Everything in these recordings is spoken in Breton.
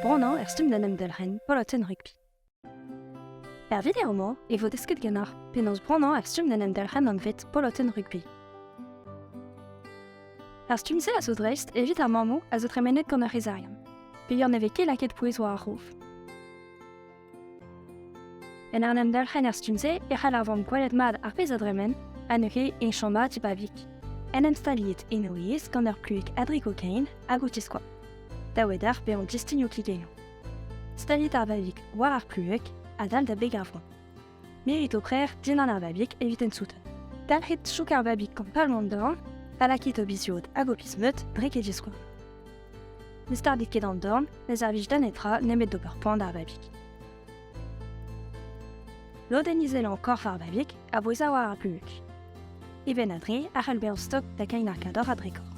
brano stumden delhen poloten rugby. Videomo vo desket gennar penaos brano stumden delhen an vet poloten rugby. Stumse a zo dreist evit ar mamou a zo tremenet gant ar rezarian. Pe yon eve ket laket pouezo ar rouf. En ar nem delhen stumse echal ar vant gwelet mad ar pez adremen a neuke en chamba tipavik. En instaliet en oiz gant ar pluik adrikokein a goutiskoa. Daouedar pe an distinio kligeio. Stalit ar vavik war ar pluek a dal da beg ar vant. Merit oprer din an ar vavik eviten souten. Dalhet chouk ar vavik gant palmant dorn a lakit obiziot a gopismeut drek ediskoa. Nestar dit ket an dorn, les ar vij danetra nemet d'ober pand ar vavik. Lodenizel an korf ar vavik a voeza war ar pluek. Even adre ar halber stok da kain ar kador a drekor.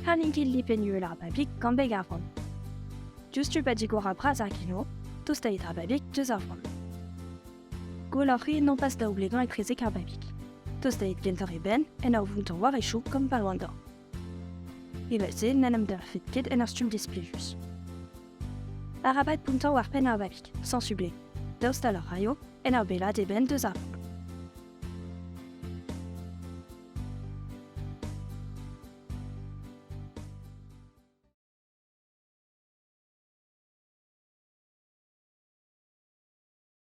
Harlinkil lipenuel ar vavik gant beg ar vant. Justu pa digor ar braz ar kilo, tostaet ar vavik deus ar vant. Gol ar ri non pas da oublegan e trezek ar vavik. Tostaet gentor e ben en ar vuntan war e chou kom pal oan dan. Evel-se nenem d'ar fet ket en ar stum desplejus. Ar abad puntan war pen ar vavik, sans suble. Daoust al ar raio en ar belad e ben deus ar vant.